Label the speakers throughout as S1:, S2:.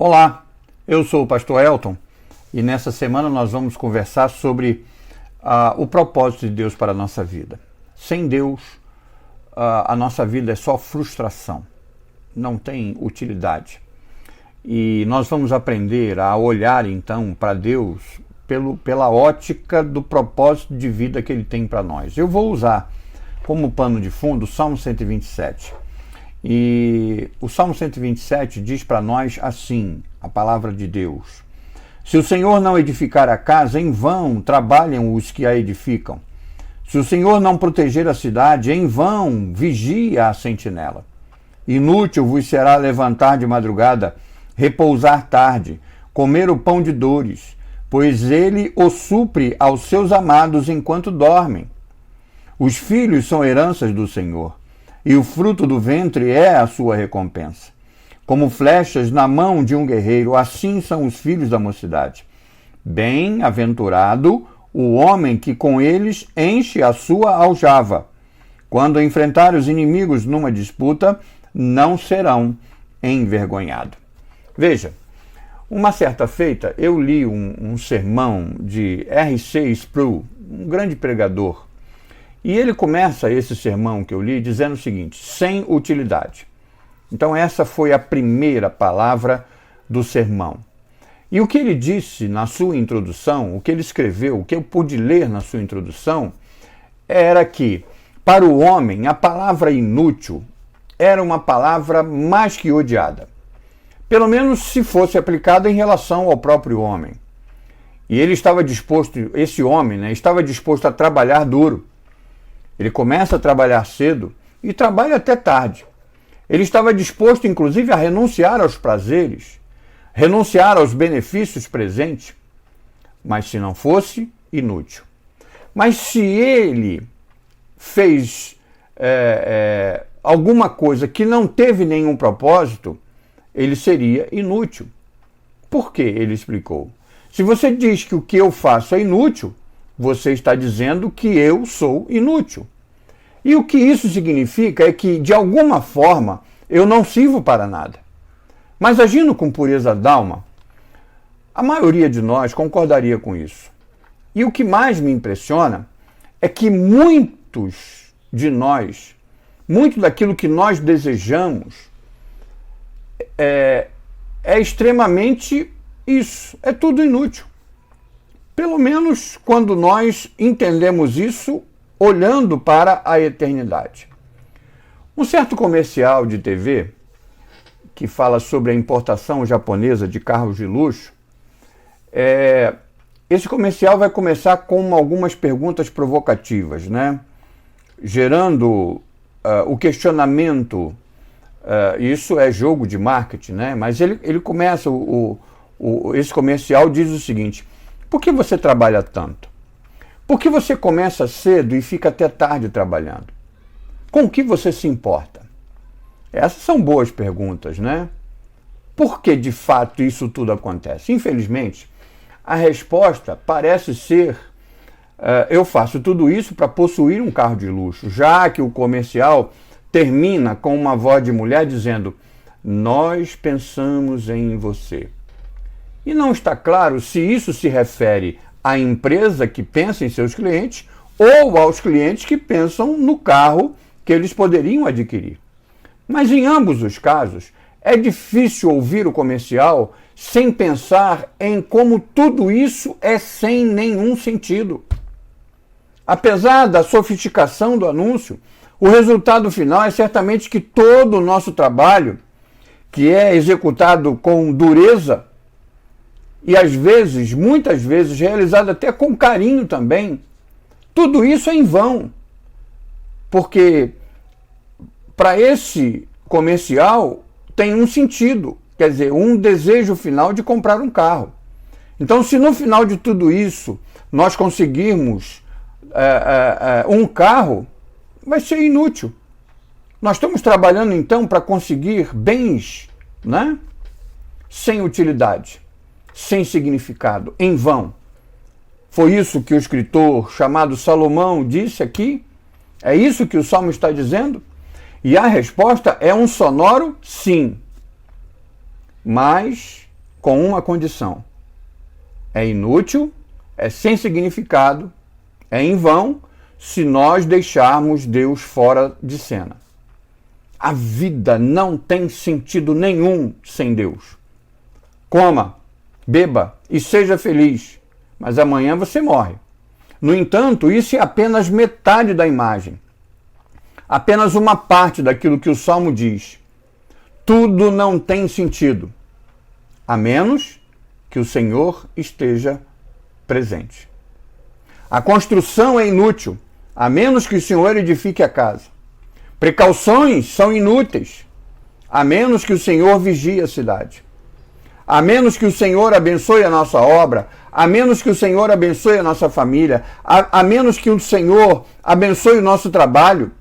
S1: Olá, eu sou o pastor Elton e nessa semana nós vamos conversar sobre o propósito de Deus para a nossa vida. Sem Deus, a nossa vida é só frustração, não tem utilidade. E nós vamos aprender a olhar então para Deus pela ótica do propósito de vida que Ele tem para nós. Eu vou usar como pano de fundo o Salmo 127. E o Salmo 127 diz para nós assim, a palavra de Deus: se o Senhor não edificar a casa, em vão trabalham os que a edificam. Se o Senhor não proteger a cidade, em vão vigia a sentinela. Inútil vos será levantar de madrugada, repousar tarde, comer o pão de dores, pois ele o supre aos seus amados enquanto dormem. Os filhos são heranças do Senhor, e o fruto do ventre é a sua recompensa. Como flechas na mão de um guerreiro, assim são os filhos da mocidade. Bem-aventurado o homem que com eles enche a sua aljava. Quando enfrentar os inimigos numa disputa, não serão envergonhados. Veja, uma certa feita eu li um sermão de R.C. Sproul, um grande pregador, e ele começa esse sermão que eu li dizendo o seguinte: sem utilidade. Então essa foi a primeira palavra do sermão. E o que ele disse na sua introdução, o que ele escreveu, o que eu pude ler na sua introdução, era que, para o homem, a palavra inútil era uma palavra mais que odiada. Pelo menos se fosse aplicada em relação ao próprio homem. E ele estava disposto, esse homem, estava disposto a trabalhar duro. Ele começa a trabalhar cedo e trabalha até tarde. Ele estava disposto, inclusive, a renunciar aos prazeres, renunciar aos benefícios presentes, mas se não fosse, inútil. Mas se ele fez alguma coisa que não teve nenhum propósito, ele seria inútil. Por quê? Ele explicou. Se você diz que o que eu faço é inútil, você está dizendo que eu sou inútil. E o que isso significa é que, de alguma forma, eu não sirvo para nada. Mas agindo com pureza d'alma, a maioria de nós concordaria com isso. E o que mais me impressiona é que muitos de nós, muito daquilo que nós desejamos, é extremamente isso, é tudo inútil. Pelo menos quando nós entendemos isso olhando para a eternidade. Um certo comercial de TV que fala sobre a importação japonesa de carros de luxo, esse comercial vai começar com algumas perguntas provocativas, gerando o questionamento. Isso é jogo de marketing, mas ele começa, esse comercial diz o seguinte: por que você trabalha tanto? Por que você começa cedo e fica até tarde trabalhando? Com o que você se importa? Essas são boas perguntas, Por que de fato isso tudo acontece? Infelizmente, a resposta parece ser: eu faço tudo isso para possuir um carro de luxo, já que o comercial termina com uma voz de mulher dizendo: nós pensamos em você. E não está claro se isso se refere à empresa que pensa em seus clientes ou aos clientes que pensam no carro que eles poderiam adquirir. Mas em ambos os casos, é difícil ouvir o comercial sem pensar em como tudo isso é sem nenhum sentido. Apesar da sofisticação do anúncio, o resultado final é certamente que todo o nosso trabalho, que é executado com dureza e às vezes, muitas vezes, realizado até com carinho também, tudo isso é em vão. Porque para esse comercial tem um sentido, quer dizer, um desejo final de comprar um carro. Então, se no final de tudo isso nós conseguirmos um carro, vai ser inútil. Nós estamos trabalhando então para conseguir bens, sem utilidade, sem significado, em vão. Foi isso que o escritor chamado Salomão disse aqui? É isso que o Salmo está dizendo? E a resposta é um sonoro sim. Mas com uma condição: é inútil, é sem significado, é em vão se nós deixarmos Deus fora de cena. A vida não tem sentido nenhum sem Deus. Coma, beba e seja feliz, mas amanhã você morre. No entanto, isso é apenas metade da imagem. Apenas uma parte daquilo que o Salmo diz. Tudo não tem sentido, a menos que o Senhor esteja presente. A construção é inútil, a menos que o Senhor edifique a casa. Precauções são inúteis, a menos que o Senhor vigie a cidade. A menos que o Senhor abençoe a nossa obra, a menos que o Senhor abençoe a nossa família, a menos que o Senhor abençoe o nosso trabalho,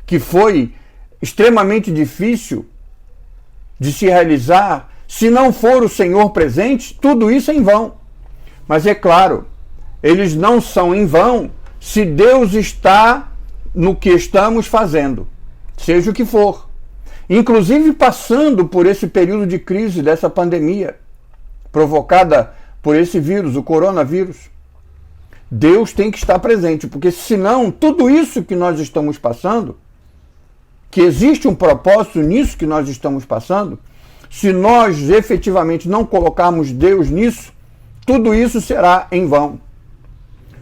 S1: que foi extremamente difícil de se realizar, se não for o Senhor presente, tudo isso é em vão. Mas é claro, eles não são em vão se Deus está no que estamos fazendo, seja o que for. Inclusive passando por esse período de crise dessa pandemia, provocada por esse vírus, o coronavírus. Deus tem que estar presente, porque senão tudo isso que nós estamos passando, que existe um propósito nisso que nós estamos passando, se nós efetivamente não colocarmos Deus nisso, tudo isso será em vão.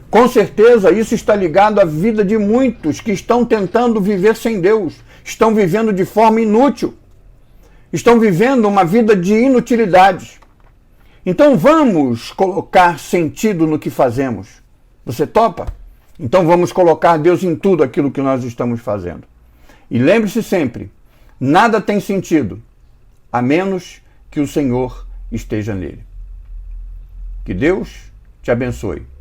S1: Com certeza isso está ligado à vida de muitos que estão tentando viver sem Deus, estão vivendo de forma inútil, estão vivendo uma vida de inutilidade. Então vamos colocar sentido no que fazemos. Você topa? Então vamos colocar Deus em tudo aquilo que nós estamos fazendo. E lembre-se sempre, nada tem sentido, a menos que o Senhor esteja nele. Que Deus te abençoe.